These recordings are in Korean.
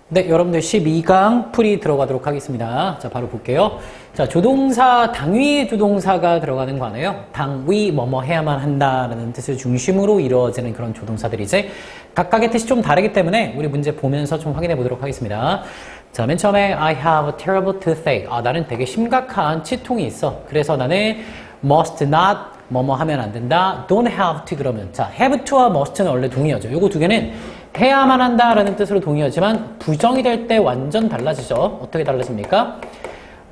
네, 여러분들 12강 풀이 들어가도록 하겠습니다. 자, 바로 볼게요. 자, 조동사, 당위의 조동사가 들어가는 거네요. 당위, 뭐뭐 해야만 한다라는 뜻을 중심으로 이루어지는 그런 조동사들이지. 각각의 뜻이 좀 다르기 때문에 우리 문제 보면서 좀 확인해 보도록 하겠습니다. 자, 맨 처음에 I have a terrible toothache. 아, 나는 되게 심각한 치통이 있어. 그래서 나는 must not 뭐뭐 하면 안 된다. don't have to 그러면. 자, have to와 must는 원래 동의어죠. 요거 두 개는 해야만 한다라는 뜻으로 동의하지만 부정이 될 때 완전 달라지죠. 어떻게 달라집니까?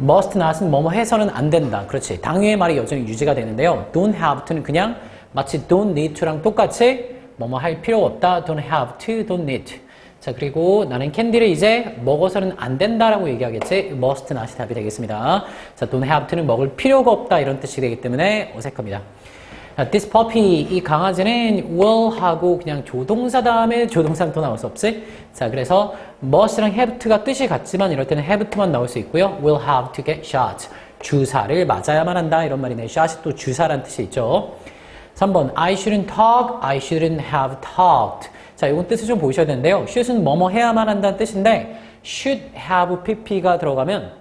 must not은 뭐뭐 해서는 안 된다. 그렇지. 당위의 말이 여전히 유지가 되는데요. don't have to는 그냥 마치 don't need to랑 똑같이 뭐뭐 할 필요 없다. don't have to, don't need to. 자, 그리고 나는 캔디를 이제 먹어서는 안 된다라고 얘기하겠지. must not이 답이 되겠습니다. 자, don't have to는 먹을 필요가 없다 이런 뜻이 되기 때문에 어색합니다. This puppy, 이 강아지는 will 하고 그냥 조동사 다음에 조동사는 또 나올 수 없지? 자, 그래서 must랑 have to가 뜻이 같지만 이럴 때는 have to만 나올 수 있고요. will have to get shot. 주사를 맞아야만 한다 이런 말이네. shot이 또 주사란 뜻이 있죠. 3번 I shouldn't talk, I shouldn't have talked. 자, 이건 뜻을 좀 보셔야 되는데요. should은 뭐뭐 해야만 한다는 뜻인데 should have pp가 들어가면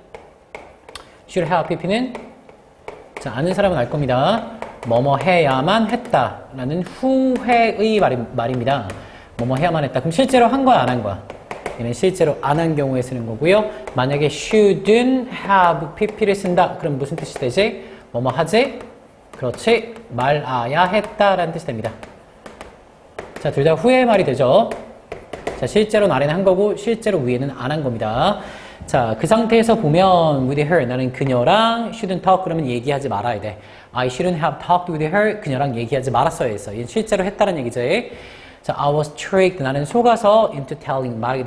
should have pp는 자, 아는 사람은 알 겁니다. 뭐뭐 해야만 했다라는 후회의 말입니다. 뭐뭐 해야만 했다. 그럼 실제로 한 거야, 안 한 거야? 얘는 실제로 안 한 경우에 쓰는 거고요. 만약에 shouldn't have pp를 쓴다. 그럼 무슨 뜻이 되지? 뭐뭐 하지? 그렇지. 말아야 했다라는 뜻이 됩니다. 자, 둘 다 후회의 말이 되죠. 자, 실제로는 아래는 한 거고 실제로 위에는 안 한 겁니다. 자, 그 상태에서 보면 with her, 나는 그녀랑 shouldn't talk 그러면 얘기하지 말아야 돼. I shouldn't have talked with her, 그녀랑 얘기하지 말았어야 했어. 얘는 실제로 했다는 얘기죠. 자, I was tricked, 나는 속아서 into telling, 말하게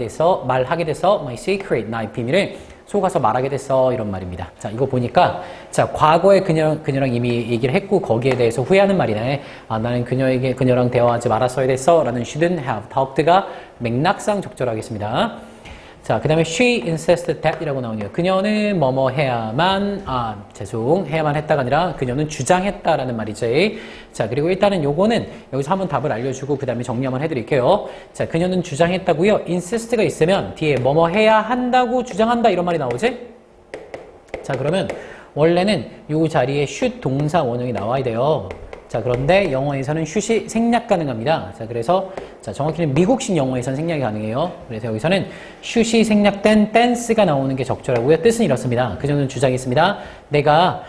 돼서 my secret, 나의 비밀을 속아서 말하게 됐어. 이런 말입니다. 자, 이거 보니까 자, 과거에 그녀랑 이미 얘기를 했고 거기에 대해서 후회하는 말이네. 아, 나는 그녀랑 대화하지 말았어야 됐어. 라는 shouldn't have talked가 맥락상 적절하겠습니다. 자, 그 다음에 she insisted that 이라고 나오네요. 그녀는 뭐뭐 해야만 했다가 아니라 그녀는 주장했다라는 말이죠. 자, 그리고 일단은 요거는 여기서 한번 답을 알려주고 그 다음에 정리 한번 해드릴게요. 자, 그녀는 주장했다고요. insist가 있으면 뒤에 뭐뭐 해야 한다고 주장한다 이런 말이 나오지? 자, 그러면 원래는 요 자리에 should 동사 원형이 나와야 돼요. 자, 그런데 영어에서는 shoot이 생략 가능합니다. 자, 그래서 자, 정확히는 미국식 영어에서는 생략이 가능해요. 그래서 여기서는 shoot이 생략된 dance가 나오는 게 적절하고요. 뜻은 이렇습니다. 그녀는 주장했습니다. 내가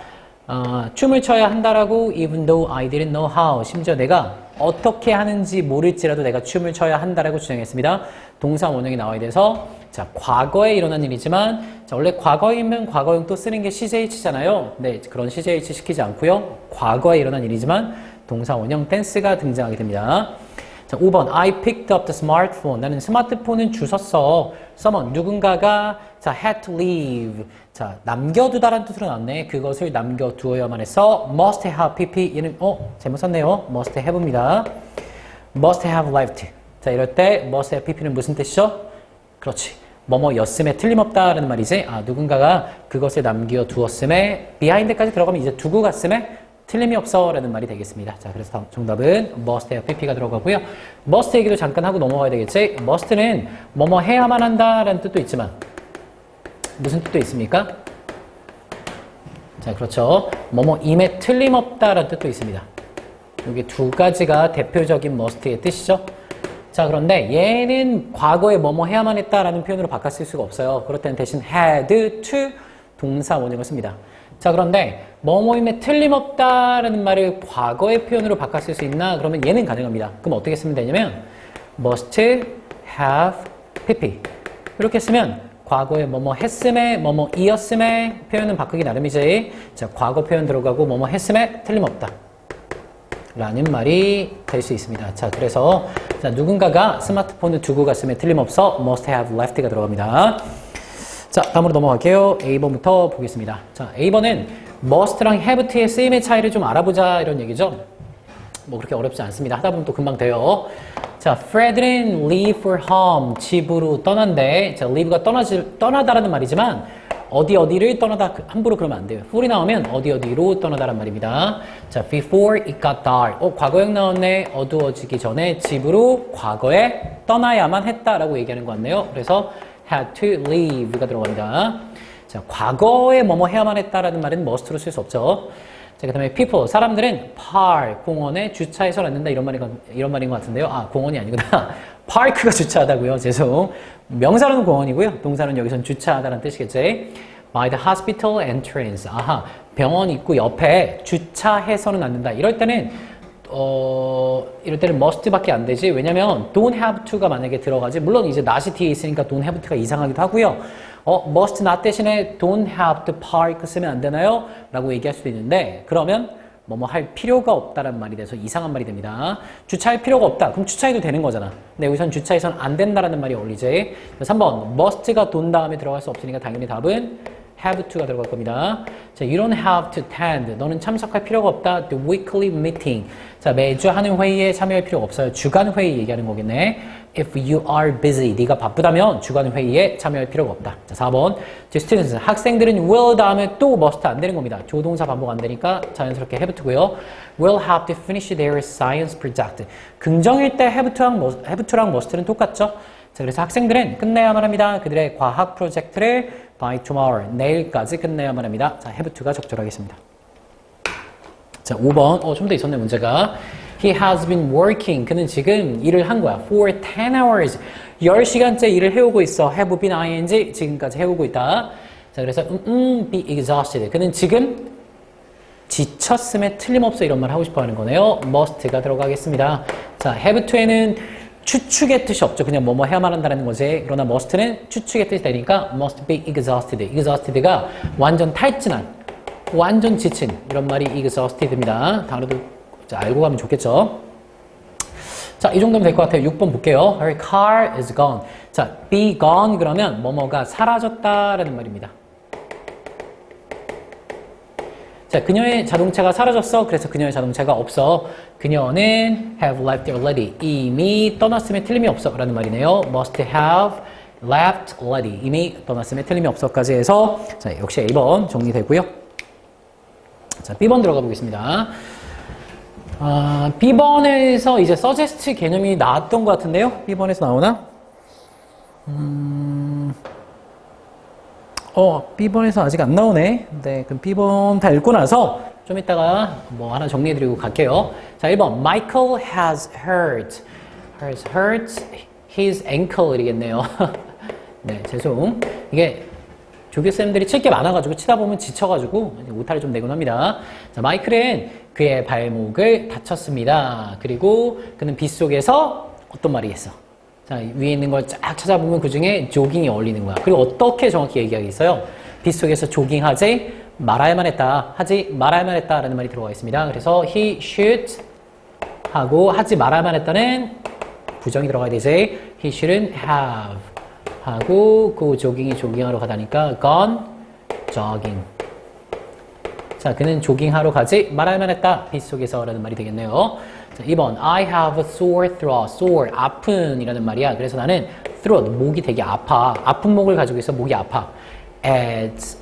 춤을 춰야 한다라고 even though I didn't know how. 심지어 내가 어떻게 하는지 모를지라도 내가 춤을 춰야 한다라고 주장했습니다. 동사 원형이 나와야 돼서 자, 과거에 일어난 일이지만 자, 원래 과거이면 과거형 또 쓰는 게 CJH잖아요. 네, 그런 CJH 시키지 않고요. 과거에 일어난 일이지만 동사 원형 tense가 등장하게 됩니다. 자, 5번 I picked up the smartphone. 나는 스마트폰을 주웠어. someone, 누군가가 자, had to leave. 자, 남겨두다라는 뜻으로 나왔네. 그것을 남겨두어야만 해서 must have pp. 얘는 잘못 썼네요. must have입니다. must have left. 자, 이럴 때 must have pp는 무슨 뜻이죠? 그렇지. 뭐뭐였음에 틀림없다라는 말이지. 아, 누군가가 그것을 남겨두었음에 behind까지 들어가면 이제 두고 갔음에 틀림이 없어라는 말이 되겠습니다. 자, 그래서 정답은 must have pp가 들어가고요. must 얘기도 잠깐 하고 넘어가야 되겠지. must는 뭐뭐 해야만 한다라는 뜻도 있지만 무슨 뜻도 있습니까? 자, 그렇죠. 뭐뭐임에 틀림없다라는 뜻도 있습니다. 여기 두 가지가 대표적인 must의 뜻이죠. 자, 그런데 얘는 과거에 뭐뭐 해야만 했다라는 표현으로 바꿔 쓸 수가 없어요. 그럴 때는 대신 had to 동사 원형을 씁니다. 자, 그런데 뭐뭐임에 틀림없다라는 말을 과거의 표현으로 바꿔 쓸 수 있나? 그러면 얘는 가능합니다. 그럼 어떻게 쓰면 되냐면 must have pp 이렇게 쓰면 과거에 뭐뭐 했음에 뭐뭐 이었음에 표현은 바꾸기 나름이지. 자, 과거 표현 들어가고 뭐뭐 했음에 틀림없다 라는 말이 될 수 있습니다. 자, 그래서 자, 누군가가 스마트폰을 두고 갔음에 틀림없어 must have left가 들어갑니다. 자, 다음으로 넘어갈게요. A번부터 보겠습니다. 자, A번은 must랑 have to의 쓰임의 차이를 좀 알아보자 이런 얘기죠. 뭐 그렇게 어렵지 않습니다. 하다 보면 또 금방 돼요. 자, Fred는 leave for home, 집으로 떠난대. 자, leave가 떠나다라는 말이지만 어디를 떠나다 함부로 그러면 안 돼요. for이 나오면 어디로 떠나다란 말입니다. 자, before it got dark. 과거형 나왔네. 어두워지기 전에 집으로 과거에 떠나야만 했다라고 얘기하는 것 같네요. 그래서 had to leave가 들어갑니다. 자, 과거에 뭐뭐 해야만 했다라는 말은 must로 쓸 수 없죠. 자, 그 다음에 people, 사람들은 park, 공원에 주차해서는 안 된다 이런 말인 것 같은데요. 아, 공원이 아니구나. park가 주차하다고요. 죄송. 명사로는 공원이고요. 동사는 여기선 주차하다는 뜻이겠지. by the hospital entrance. 아하, 병원 입구 옆에 주차해서는 안 된다. 이럴 때는 must밖에 안 되지. 왜냐면 don't have to가 만약에 들어가지. 물론 이제 not이 뒤에 있으니까 don't have to가 이상하기도 하고요. must not 대신에 don't have to park 쓰면 안 되나요? 라고 얘기할 수도 있는데 그러면 뭐뭐 할 필요가 없다라는 말이 돼서 이상한 말이 됩니다. 주차할 필요가 없다. 그럼 주차해도 되는 거잖아. 근데 여기선 주차해서는 안 된다라는 말이 어울리지. 3번 must가 돈 다음에 들어갈 수 없으니까 당연히 답은 have to가 들어갈 겁니다. 자, you don't have to attend. 너는 참석할 필요가 없다. The weekly meeting. 자, 매주 하는 회의에 참여할 필요가 없어요. 주간 회의 얘기하는 거겠네. If you are busy. 네가 바쁘다면 주간 회의에 참여할 필요가 없다. 자, 4번. The students. 학생들은 will 다음에 또 must 안 되는 겁니다. 조동사 반복 안 되니까 자연스럽게 have to고요. Will have to finish their science project. 긍정일 때 have to랑 must는 똑같죠. 자, 그래서 학생들은 끝내야만 합니다. 그들의 과학 프로젝트를 by tomorrow, 내일까지 끝내야만 합니다. 자, have to가 적절하겠습니다. 자, 5번. 좀 더 있었네, 문제가. He has been working. 그는 지금 일을 한 거야. For 10 hours. 10시간째 일을 해오고 있어. have been ing. 지금까지 해오고 있다. 자, 그래서, be exhausted. 그는 지금 지쳤음에 틀림없어 이런 말 하고 싶어 하는 거네요. must가 들어가겠습니다. 자, have to에는 추측의 뜻이 없죠. 그냥 뭐뭐 해야만 한다는 거지. 그러나 must는 추측의 뜻이 되니까 must be exhausted. exhausted가 완전 탈진한, 완전 지친 이런 말이 exhausted입니다. 단어도 알고 가면 좋겠죠. 자, 이 정도면 될 것 같아요. 6번 볼게요. Her car is gone. 자, be gone 그러면 뭐뭐가 사라졌다라는 말입니다. 자, 그녀의 자동차가 사라졌어. 그래서 그녀의 자동차가 없어. 그녀는 have left already. 이미 떠났음에 틀림이 없어. 라는 말이네요. must have left already. 이미 떠났음에 틀림이 없어까지 해서 자, 역시 A번 정리되고요. 자, B번 들어가 보겠습니다. B번에서 이제 suggest 개념이 나왔던 것 같은데요. B번에서 나오나? B번에서 아직 안 나오네. 네, 그럼 B번 다 읽고 나서 좀 이따가 뭐 하나 정리해드리고 갈게요. 자, 1번. Michael has hurt his ankle 이겠네요. 네, 죄송. 이게 조교쌤들이 칠 게 많아가지고 치다 보면 지쳐가지고 오타를 좀 내곤 합니다. 자, 마이클은 그의 발목을 다쳤습니다. 그리고 그는 빗속에서 어떤 말이겠어? 자, 위에 있는 걸 쫙 찾아보면 그 중에 조깅이 어울리는 거야. 그리고 어떻게 정확히 얘기하겠어요? 빗속에서 조깅하지 말아야만 했다. 하지 말아야만 했다. 라는 말이 들어가 있습니다. 그래서 he should 하고 하지 말아야만 했다는 부정이 들어가야 되지. he shouldn't have 하고 그 조깅이 조깅하러 가다니까 gone jogging. 자, 그는 조깅하러 가지 말아야만 했다. 빗속에서 라는 말이 되겠네요. 자, 2번. I have a sore throat. sore, 아픈 이라는 말이야. 그래서 나는 throat, 목이 되게 아파. 아픈 목을 가지고 있어. 목이 아파. As,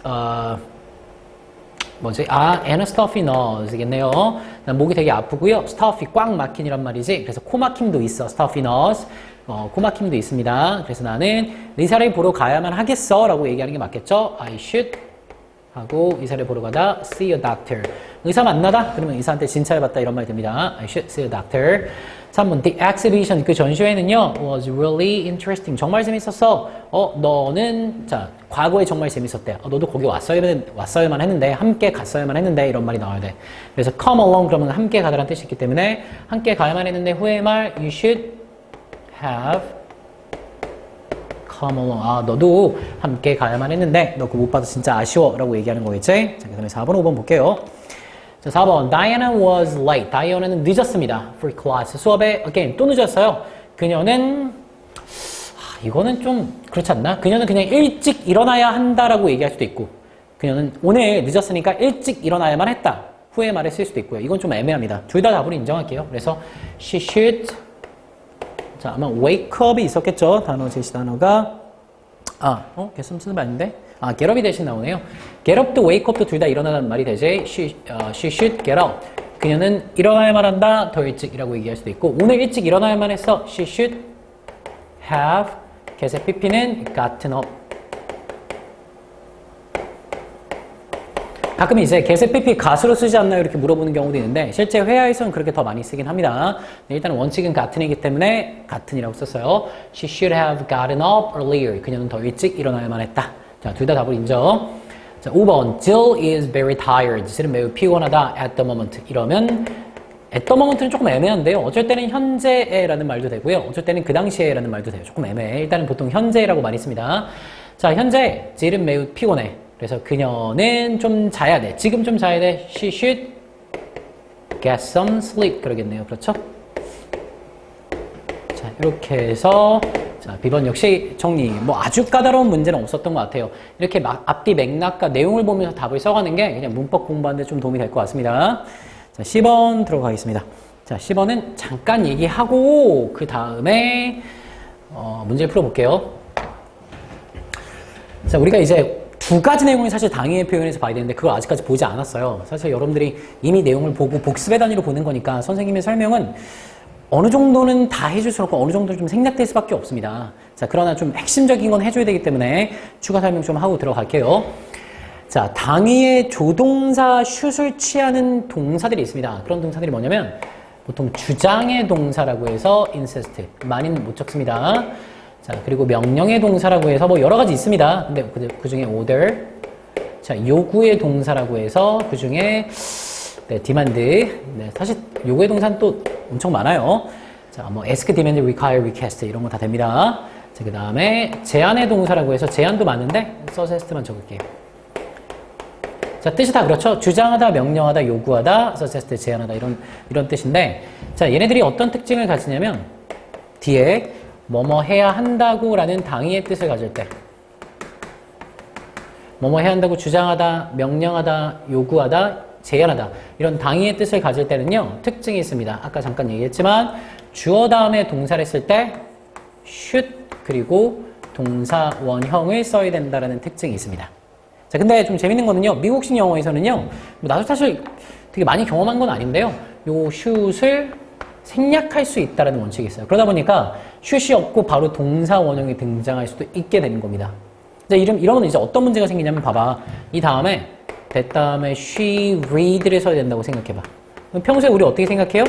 and a stuffy nose겠네요. 난 목이 되게 아프고요. stuffy, 꽉 막힌 이란 말이지. 그래서 코 막힘도 있어. stuffy nose. 코 막힘도 있습니다. 그래서 나는 의사를 보러 가야만 하겠어. 라고 얘기하는 게 맞겠죠? I should 하고 의사를 보러 가다 see a doctor. 의사 만나다? 그러면 의사한테 진찰받다 이런 말이 됩니다. I should see a doctor. 3번 The exhibition 그 전시회는요 was really interesting. 정말 재밌었어. 너는 자 과거에 정말 재밌었대. 너도 거기 왔어야만 했는데 함께 갔어야만 했는데 이런 말이 나와야 돼. 그래서 come along 그러면 함께 가다라는 뜻이 있기 때문에 함께 가야만 했는데 후의 말 you should have come along. 너도 함께 가야만 했는데 너 그거 못 봐서 진짜 아쉬워 라고 얘기하는 거겠지? 자, 그 다음에 4번, 5번 볼게요. 자, 4번. Diana was late. 다이아나는 늦었습니다. For class. 수업에 again 또 늦었어요. 그녀는 이거는 좀 그렇지 않나? 그녀는 그냥 일찍 일어나야 한다라고 얘기할 수도 있고 그녀는 오늘 늦었으니까 일찍 일어나야만 했다. 후에 말에 쓸 수도 있고요. 이건 좀 애매합니다. 둘 다 답으로 인정할게요. 그래서 she should 자, 아마 wake up이 있었겠죠. 단어 제시 단어가 개수 쓰는 말 아닌데? get up이 대신 나오네요. get up도 wake up도 둘 다 일어나는 말이 되지. she should get up. 그녀는 일어나야만 한다. 더 일찍이라고 얘기할 수도 있고 오늘 일찍 일어나야만 했어. she should have get의 pp는 gotten up. 가끔 이제 get의 pp gat으로 쓰지 않나요? 이렇게 물어보는 경우도 있는데 실제 회화에서는 그렇게 더 많이 쓰긴 합니다. 일단 원칙은 gotten이기 때문에 gotten이라고 썼어요. She should have gotten up earlier. 그녀는 더 일찍 일어나야만 했다. 자, 둘 다 답을 인정. 자, 5번. Jill is very tired. 실은 매우 피곤하다. At the moment. 이러면 at the moment는 조금 애매한데요. 어쩔 때는 현재라는 말도 되고요. 어쩔 때는 그 당시에라는 말도 돼요. 조금 애매해. 일단은 보통 현재라고 많이 씁니다. 자, 현재 Jill은 매우 피곤해. 그래서 그녀는 좀 자야 돼. 지금 좀 자야 돼. She should get some sleep. 그러겠네요. 그렇죠? 자, 이렇게 해서 자, B번 역시 정리. 뭐 아주 까다로운 문제는 없었던 것 같아요. 이렇게 막 앞뒤 맥락과 내용을 보면서 답을 써가는 게 그냥 문법 공부하는 데 좀 도움이 될 것 같습니다. 자, 10번 들어가겠습니다. 자, 10번은 잠깐 얘기하고 그 다음에 문제를 풀어볼게요. 자, 우리가 이제 두 가지 내용을 사실 당위의 표현에서 봐야 되는데 그걸 아직까지 보지 않았어요. 사실 여러분들이 이미 내용을 보고 복습의 단위로 보는 거니까 선생님의 설명은 어느 정도는 다 해줄 수 없고 어느 정도는 좀 생략될 수밖에 없습니다. 자, 그러나 좀 핵심적인 건 해줘야 되기 때문에 추가 설명 좀 하고 들어갈게요. 자, 당위의 조동사 슛을 취하는 동사들이 있습니다. 그런 동사들이 뭐냐면 보통 주장의 동사라고 해서 insist, 많이는 못 적습니다. 자, 그리고 명령의 동사라고 해서 뭐 여러 가지 있습니다. 근데 그 중에 order, 자, 요구의 동사라고 해서 그 중에 네, demand, 네, 사실 요구의 동사는 또 엄청 많아요. 자, 뭐 ask, demand, require, request 이런 거 다 됩니다. 자, 그 다음에 제안의 동사라고 해서 제안도 많은데 suggest만 적을게요. 자, 뜻이 다 그렇죠. 주장하다, 명령하다, 요구하다, suggest, 제안하다 이런 뜻인데, 자, 얘네들이 어떤 특징을 가지냐면 뒤에 뭐뭐 해야 한다고 라는 당위의 뜻을 가질 때 뭐뭐 해야 한다고 주장하다, 명령하다, 요구하다, 제안하다 이런 당위의 뜻을 가질 때는요 특징이 있습니다. 아까 잠깐 얘기했지만 주어 다음에 동사를 쓸 때 should 그리고 동사 원형을 써야 된다는 특징이 있습니다. 자, 근데 좀 재밌는 거는요 미국식 영어에서는요 나도 사실 되게 많이 경험한 건 아닌데요 요 should을 생략할 수 있다는 원칙이 있어요. 그러다 보니까 should이 없고 바로 동사 원형이 등장할 수도 있게 되는 겁니다. 이제 이러면 이제 어떤 문제가 생기냐면 봐봐. 이 다음에 that 다음에 she read를 써야 된다고 생각해봐. 평소에 우리 어떻게 생각해요?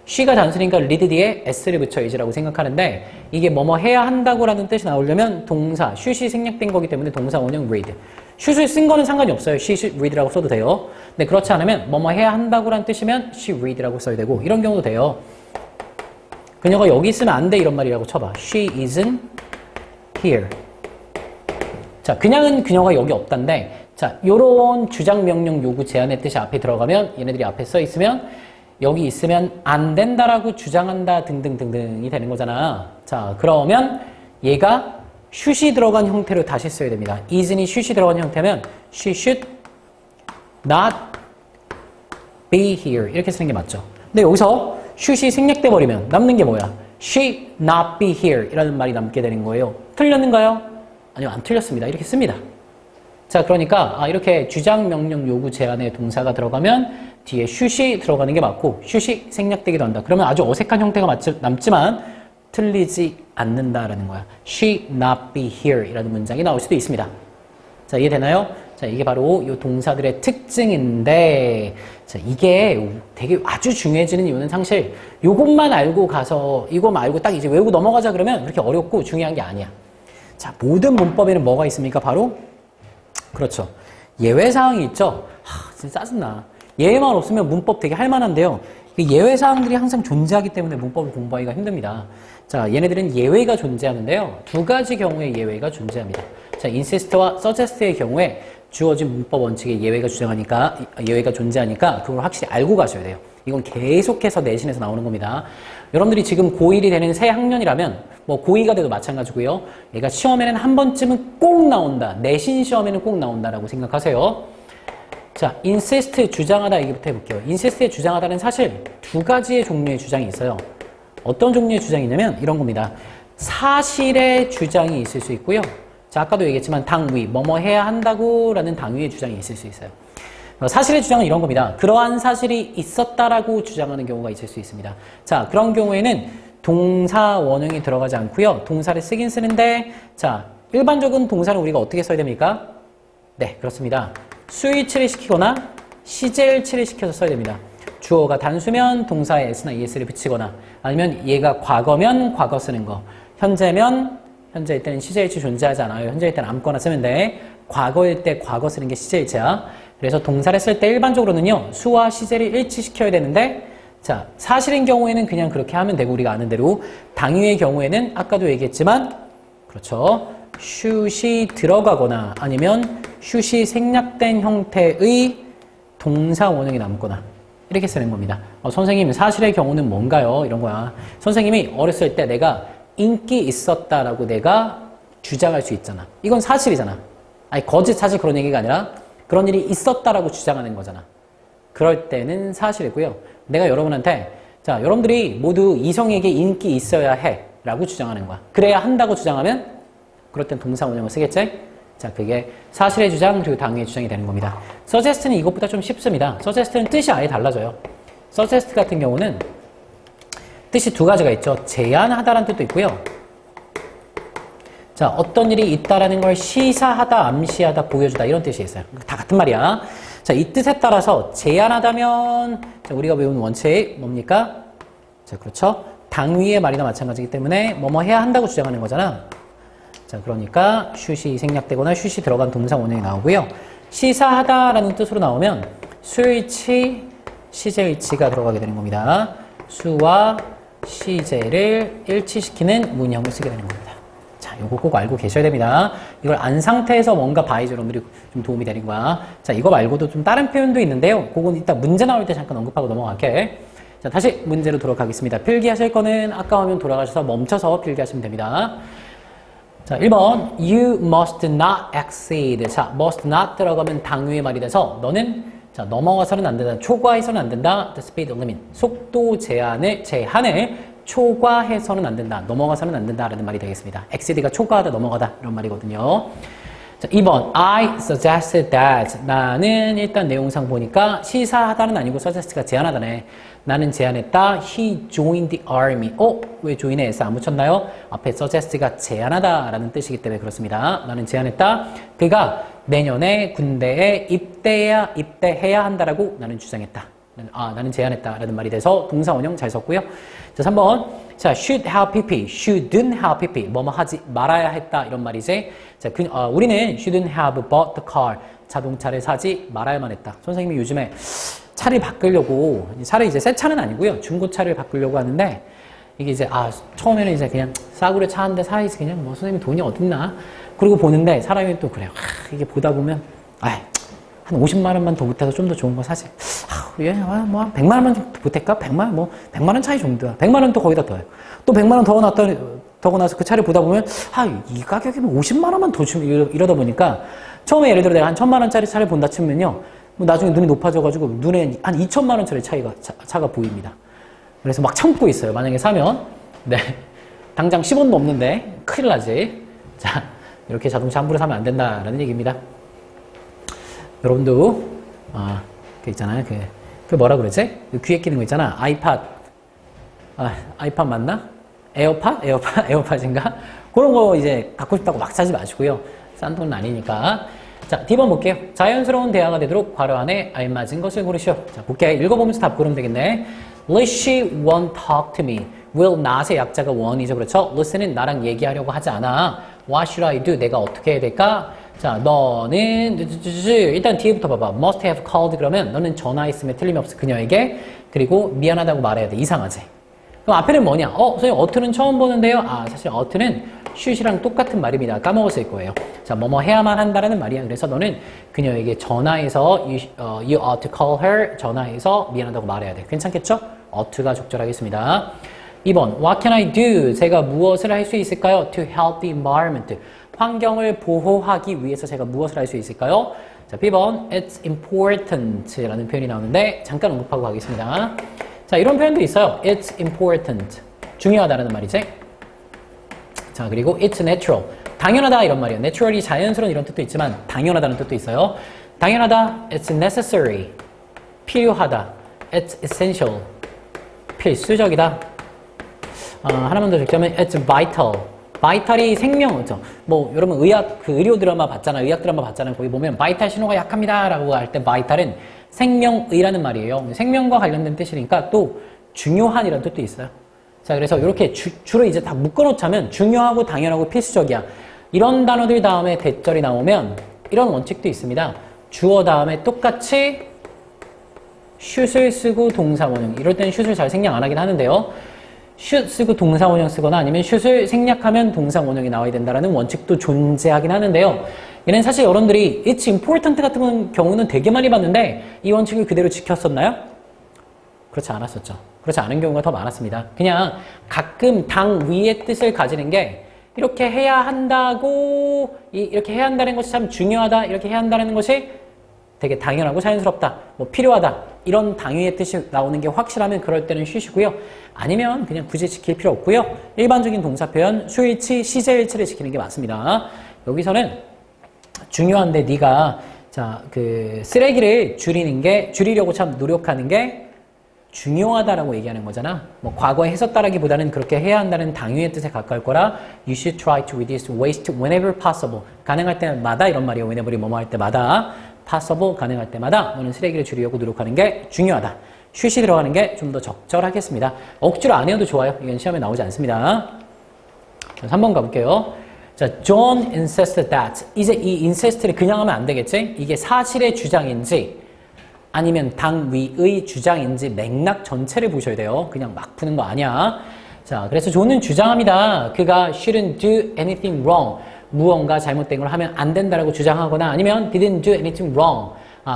she가 단수니까 read 뒤에 s를 붙여야지라고 생각하는데 이게 뭐뭐 해야 한다고 라는 뜻이 나오려면 동사 should이 생략된 거기 때문에 동사 원형 read. should을 쓴 거는 상관이 없어요. she should read라고 써도 돼요. 근데 그렇지 않으면 뭐뭐 해야 한다고 라는 뜻이면 she read라고 써야 되고 이런 경우도 돼요. 그녀가 여기 있으면 안 돼 이런 말이라고 쳐봐. She isn't here. 자, 그냥은 그녀가 여기 없단데 자, 요런 주장, 명령, 요구, 제안의 뜻이 앞에 들어가면 얘네들이 앞에 써 있으면 여기 있으면 안 된다라고 주장한다 등등등등이 되는 거잖아. 자, 그러면 얘가 should이 들어간 형태로 다시 써야 됩니다. isn't should이 들어간 형태면 she should not be here 이렇게 쓰는 게 맞죠. 근데 여기서 should이 생략돼 버리면 남는 게 뭐야? she not be here 이라는 말이 남게 되는 거예요. 틀렸는가요? 아니요, 안 틀렸습니다. 이렇게 씁니다. 자, 그러니까 이렇게 주장, 명령, 요구, 제안의 동사가 들어가면 뒤에 should이 들어가는 게 맞고 should이 생략되기도 한다. 그러면 아주 어색한 형태가 남지만 틀리지 않는다라는 거야. She not be here 이라는 문장이 나올 수도 있습니다. 자, 이해되나요? 자, 이게 바로 이 동사들의 특징인데 자, 이게 되게 아주 중요해지는 이유는 사실 요것만 알고 가서 이거만 알고 딱 이제 외우고 넘어가자 그러면 그렇게 어렵고 중요한 게 아니야. 자, 모든 문법에는 뭐가 있습니까? 바로 그렇죠. 예외사항이 있죠. 진짜 짜증나. 예외만 없으면 문법 되게 할만한데요. 예외사항들이 항상 존재하기 때문에 문법을 공부하기가 힘듭니다. 자, 얘네들은 예외가 존재하는데요. 두 가지 경우에 예외가 존재합니다. 자, insist와 suggest의 경우에 주어진 문법 원칙에 예외가 존재하니까 그걸 확실히 알고 가셔야 돼요. 이건 계속해서 내신에서 나오는 겁니다. 여러분들이 지금 고1이 되는 새 학년이라면 뭐 고2가 돼도 마찬가지고요. 얘가 시험에는 한 번쯤은 꼭 나온다. 내신 시험에는 꼭 나온다라고 생각하세요. 자, insist 주장하다 얘기부터 해볼게요. insist의 주장하다는 사실 두 가지의 종류의 주장이 있어요. 어떤 종류의 주장이 있냐면 이런 겁니다. 사실의 주장이 있을 수 있고요. 자, 아까도 얘기했지만 당위, 뭐뭐 해야 한다고 라는 당위의 주장이 있을 수 있어요. 사실의 주장은 이런 겁니다. 그러한 사실이 있었다라고 주장하는 경우가 있을 수 있습니다. 자, 그런 경우에는 동사 원형이 들어가지 않고요. 동사를 쓰긴 쓰는데 자, 일반적인 동사는 우리가 어떻게 써야 됩니까? 네, 그렇습니다. 스위치를 시키거나 시제일치를 시켜서 써야 됩니다. 주어가 단수면 동사에 s나 es를 붙이거나 아니면 얘가 과거면 과거 쓰는 거, 현재면 현재일 때는 시제일치 존재하지 않아요. 현재일 때는 아무거나 쓰면 돼. 과거일 때 과거 쓰는 게 시제일치야. 그래서 동사를 쓸 때 일반적으로는요. 수와 시제를 일치시켜야 되는데 자, 사실인 경우에는 그냥 그렇게 하면 되고 우리가 아는 대로 당위의 경우에는 아까도 얘기했지만 그렇죠. 슛이 들어가거나 아니면 슛이 생략된 형태의 동사 원형이 남거나 이렇게 쓰는 겁니다. 선생님 사실의 경우는 뭔가요? 이런 거야. 선생님이 어렸을 때 내가 인기 있었다라고 내가 주장할 수 있잖아. 이건 사실이잖아. 아니 거짓 사실 그런 얘기가 아니라 그런 일이 있었다라고 주장하는 거잖아. 그럴 때는 사실이고요. 내가 여러분한테 자 여러분들이 모두 이성에게 인기 있어야 해 라고 주장하는 거야. 그래야 한다고 주장하면 그럴 땐 동사 원형을 쓰겠지? 자 그게 사실의 주장 그리고 당위의 주장이 되는 겁니다. suggest는 이것보다 좀 쉽습니다. suggest는 뜻이 아예 달라져요. suggest 같은 경우는 뜻이 두 가지가 있죠. 제안하다라는 뜻도 있고요. 자 어떤 일이 있다라는 걸 시사하다, 암시하다, 보여주다 이런 뜻이 있어요. 다 같은 말이야. 자, 이 뜻에 따라서 제안하다면 자, 우리가 배운 원칙 뭡니까? 자, 그렇죠. 당위의 말이나 마찬가지이기 때문에 뭐뭐 해야 한다고 주장하는 거잖아. 자, 그러니까 슛이 생략되거나 슛이 들어간 동사 원형이 나오고요. 시사하다라는 뜻으로 나오면 수일치, 시제일치가 들어가게 되는 겁니다. 수와 시제를 일치시키는 문형을 쓰게 되는 겁니다. 자, 요거 꼭 알고 계셔야 됩니다. 이걸 안 상태에서 뭔가 봐야지 여러분들이 좀 도움이 되는 거야. 자, 이거 말고도 좀 다른 표현도 있는데요. 그건 이따 문제 나올 때 잠깐 언급하고 넘어갈게. 자, 다시 문제로 돌아가겠습니다. 필기하실 거는 아까 화면 돌아가셔서 멈춰서 필기하시면 됩니다. 자, 1번. You must not exceed. 자, must not 들어가면 당위의 말이 돼서 너는 자, 넘어가서는 안 된다. 초과해서는 안 된다. The speed limit. 속도 제한을 초과해서는 안 된다. 넘어가서는 안 된다라는 말이 되겠습니다. exceed가 초과하다, 넘어가다 이런 말이거든요. 자, 2번. I suggested that. 나는 일단 내용상 보니까 시사하다는 아니고 suggest가 제안하다네. 나는 제안했다. He joined the army. 왜 join에 s 안 붙였나요? 앞에 suggest가 제안하다라는 뜻이기 때문에 그렇습니다. 나는 제안했다. 그가 내년에 군대에 입대해야 한다라고 나는 주장했다. 나는 제안했다라는 말이 돼서 동사 원형 잘 썼고요. 자, 3번. 자, should have pp, shouldn't have pp. 뭐뭐 하지 말아야 했다 이런 말이지. 자, 우리는 shouldn't have bought the car. 자동차를 사지 말아야만 했다. 선생님이 요즘에 차를 바꾸려고 차를 이제 새 차는 아니고요. 중고차를 바꾸려고 하는데 이게 이제 처음에는 이제 그냥 싸구려 차 한 대 사야지 그냥 뭐 선생님 돈이 어딨나. 그리고 보는데 사람이 또 그래요. 이게 보다 보면 한 50만 원만 더 보태서 좀 더 좋은 거 사지. 뭐 100만 원만 좀 보탤까? 100만 원 차이 정도야. 100만 원 또 거기다 더해요. 또 100만 원 더 나서 그 차를 보다 보면 이 가격이면 50만 원만 더 주면 이러다 보니까 처음에 예를 들어 내가 한 1000만 원짜리 차를 본다 치면요. 뭐 나중에 눈이 높아져가지고 눈에 한 2천만 원짜리 차가 보입니다. 그래서 막 참고 있어요. 만약에 사면 네 당장 10원도 없는데 큰일 나지. 자 이렇게 자동차 함부로 사면 안 된다라는 얘기입니다. 여러분도 그 있잖아요. 그 뭐라 그러지? 그 귀에 끼는 거 있잖아. 아이팟 맞나? 에어팟인가? 그런 거 이제 갖고 싶다고 막 사지 마시고요. 싼 돈은 아니니까. 자, D번 볼게요. 자연스러운 대화가 되도록 괄호 안에 알맞은 것을 고르시오. 자, 볼게. 읽어보면서 답 고르면 되겠네. She won't talk to me. will not의 약자가 won이죠. 그렇죠? listen은 나랑 얘기하려고 하지 않아. What should I do? 내가 어떻게 해야 될까? 자, 너는 일단 뒤에부터 봐봐. must have called 그러면 너는 전화했으면 틀림없어 그녀에게. 그리고 미안하다고 말해야 돼. 이상하지? 그럼 앞에는 뭐냐? 선생님 어트는 처음 보는데요. 사실 어트는 should이랑 똑같은 말입니다. 까먹었을 거예요. 자, 뭐뭐 해야만 한다라는 말이야. 그래서 너는 그녀에게 전화해서 you ought to call her. 전화해서 미안하다고 말해야 돼. 괜찮겠죠? ough트가 적절하겠습니다. 2번. What can I do? 제가 무엇을 할 수 있을까요? To help the environment. 환경을 보호하기 위해서 제가 무엇을 할 수 있을까요? 자, B번. It's important 라는 표현이 나오는데 잠깐 언급하고 가겠습니다. 자, 이런 표현도 있어요. It's important. 중요하다라는 말이지. 자, 그리고 it's natural. 당연하다 이런 말이에요. natural이 자연스러운 이런 뜻도 있지만 당연하다는 뜻도 있어요. 당연하다. It's necessary. 필요하다. It's essential. 필수적이다. 하나만 더 적자면 it's vital. vital이 생명이죠. 뭐 여러분 의료 드라마 봤잖아요. 의학 드라마 봤잖아요. 거기 보면 vital 신호가 약합니다라고 할 때 vital은 생명의라는 말이에요. 생명과 관련된 뜻이니까 또 중요한이라는 뜻도 있어요. 자, 그래서 이렇게 주로 이제 다 묶어놓자면 중요하고 당연하고 필수적이야. 이런 단어들 다음에 대절이 나오면 이런 원칙도 있습니다. 주어 다음에 똑같이 슛을 쓰고 동사 원형. 이럴 때는 슛을 잘 생략 안 하긴 하는데요. 슛 쓰고 동사 원형 쓰거나 아니면 슛을 생략하면 동사 원형이 나와야 된다는 원칙도 존재하긴 하는데요. 얘는 사실 여러분들이 it's important 같은 경우는 되게 많이 봤는데 이 원칙을 그대로 지켰었나요? 그렇지 않았었죠. 그렇지 않은 경우가 더 많았습니다. 그냥 가끔 당 위의 뜻을 가지는 게 이렇게 해야 한다고 이렇게 해야 한다는 것이 참 중요하다. 이렇게 해야 한다는 것이 되게 당연하고 자연스럽다. 뭐 필요하다. 이런 당위의 뜻이 나오는 게 확실하면 그럴 때는 쉬시고요. 아니면 그냥 굳이 지킬 필요 없고요. 일반적인 동사 표현 수일치, 시제일치를 지키는 게 맞습니다. 여기서는 중요한데 네가 쓰레기를 줄이려고 참 노력하는 게 중요하다라고 얘기하는 거잖아. 뭐 과거에 했었다라기보다는 그렇게 해야 한다는 당위의 뜻에 가까울 거라 you should try to reduce waste whenever possible. 가능할 때마다 이런 말이에요. whenever이 뭐뭐 할 때마다 possible 가능할 때마다 너는 쓰레기를 줄이려고 노력하는 게 중요하다. 슛이 들어가는 게 좀 더 적절하겠습니다. 억지로 안 해도 좋아요. 이건 시험에 나오지 않습니다. 자, 3번 가볼게요. 자, John insisted that. 이제 이 insist를 그냥 하면 안 되겠지? 이게 사실의 주장인지 아니면 당위의 주장인지 맥락 전체를 보셔야 돼요. 그냥 막 푸는 거 아니야. 자, 그래서 존은 주장합니다. 그가 shouldn't do anything wrong. 무언가 잘못된 걸 하면 안 된다라고 주장하거나 아니면 didn't do anything wrong.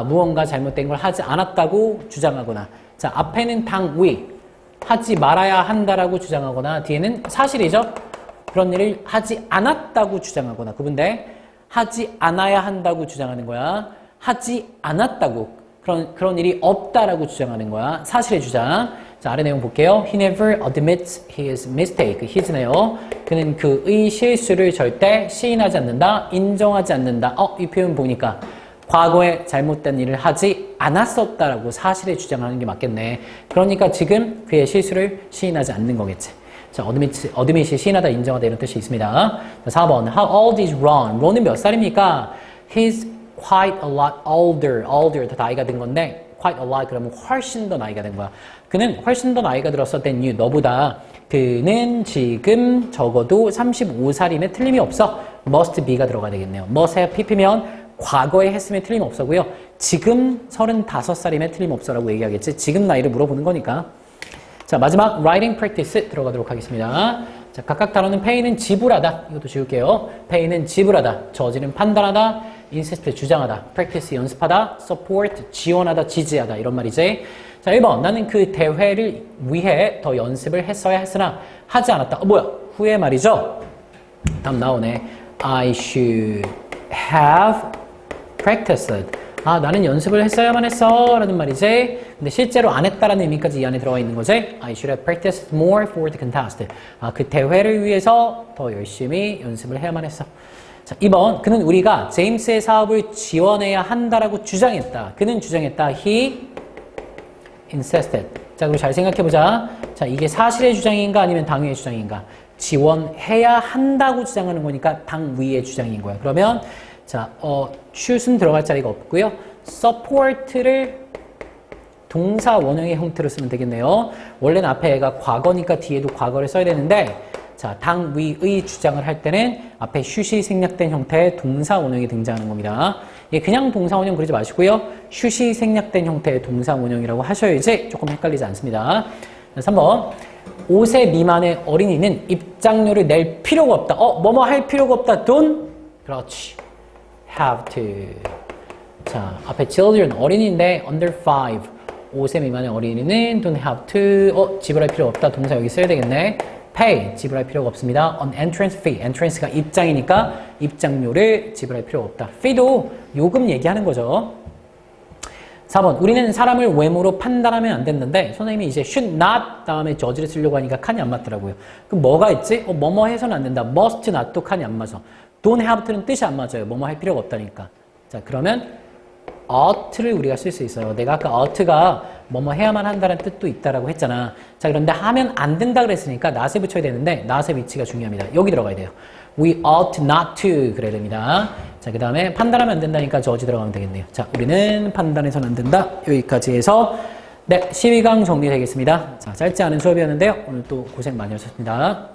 무언가 잘못된 걸 하지 않았다고 주장하거나. 자, 앞에는 당위. 하지 말아야 한다라고 주장하거나 뒤에는 사실이죠. 그런 일을 하지 않았다고 주장하거나. 그분데 하지 않아야 한다고 주장하는 거야. 하지 않았다고. 그런 일이 없다라고 주장하는 거야. 사실의 주장. 자, 아래 내용 볼게요. He never admits his mistake. his네요. 그는 그의 실수를 절대 시인하지 않는다. 인정하지 않는다. 이 표현 보니까 과거에 잘못된 일을 하지 않았었다라고 사실에 주장하는 게 맞겠네. 그러니까 지금 그의 실수를 시인하지 않는 거겠지. 자, admit이 시인하다, 인정하다 이런 뜻이 있습니다. 자, 4번. How old is Ron? 론은 몇 살입니까? He's quite a lot older. older 더 나이가 든 건데 quite a lot 그러면 훨씬 더 나이가 된 거야. 그는 훨씬 더 나이가 들었어 than you. 너보다. 그는 지금 적어도 35살임에 틀림이 없어. must be가 들어가야 되겠네요. must have pp면 과거에 했으면 틀림없어고요. 지금 35살임에 틀림없어라고 얘기하겠지. 지금 나이를 물어보는 거니까. 자, 마지막 writing practice 들어가도록 하겠습니다. 자, 각각 단어는 pay는 지불하다. 이것도 지울게요. pay는 지불하다. 저지는 판단하다. insist 주장하다. practice 연습하다. support 지원하다, 지지하다. 이런 말이지. 자, 1번. 나는 그 대회를 위해 더 연습을 했어야 했으나 하지 않았다. 뭐야? 후에 말이죠. 다음 나오네. I should have practiced. 나는 연습을 했어야만 했어 라는 말이지. 근데 실제로 안 했다라는 의미까지 이 안에 들어가 있는 거지. I should have practiced more for the contest. 그 대회를 위해서 더 열심히 연습을 해야만 했어. 자, 2번. 그는 우리가 제임스의 사업을 지원해야 한다라고 주장했다. 그는 주장했다. He insisted. 자, 그리고 잘 생각해보자. 자, 이게 사실의 주장인가 아니면 당위의 주장인가? 지원해야 한다고 주장하는 거니까 당위의 주장인 거야. 그러면 자, should은 들어갈 자리가 없고요. support를 동사 원형의 형태로 쓰면 되겠네요. 원래는 앞에 애가 과거니까 뒤에도 과거를 써야 되는데 자, 당위의 주장을 할 때는 앞에 should이 생략된 형태의 동사 원형이 등장하는 겁니다. 예, 그냥 동사 원형 그리지 마시고요. should이 생략된 형태의 동사 원형이라고 하셔야지 조금 헷갈리지 않습니다. 자, 3번. 5세 미만의 어린이는 입장료를 낼 필요가 없다. 뭐뭐 할 필요가 없다. don't. 그렇지. have to. 자, 앞에 children 어린이인데 under 5. 5세 미만의 어린이는 don't have to. 지불할 필요 없다. 동사 여기 써야 되겠네. pay. 지불할 필요가 없습니다. on entrance fee. entrancega 입장이니까 입장료를 지불할 필요가 없다. fee도 요금 얘기하는 거죠. 4번. 우리는 사람을 외모로 판단하면 안 됐는데 선생님이 이제 should not 다음에 judge를 쓰려고 하니까 칸이 안 맞더라고요. 그럼 뭐가 있지? 뭐뭐 해서는 안 된다. must not도 칸이 안 맞아. don't have to는 뜻이 안 맞아요. 뭐뭐 할 필요가 없다니까. 자, 그러면 ought를 우리가 쓸 수 있어요. 내가 아까 ought가 뭐뭐 해야만 한다는 뜻도 있다라고 했잖아. 자, 그런데 하면 안 된다 그랬으니까 not에 붙여야 되는데 not의 위치가 중요합니다. 여기 들어가야 돼요. We ought not to 그래야 됩니다. 자, 그 다음에 판단하면 안 된다니까 저지 들어가면 되겠네요. 자, 우리는 판단해서는 안 된다. 여기까지 해서 네, 12강 정리되겠습니다. 자, 짧지 않은 수업이었는데요. 오늘 또 고생 많이 하셨습니다.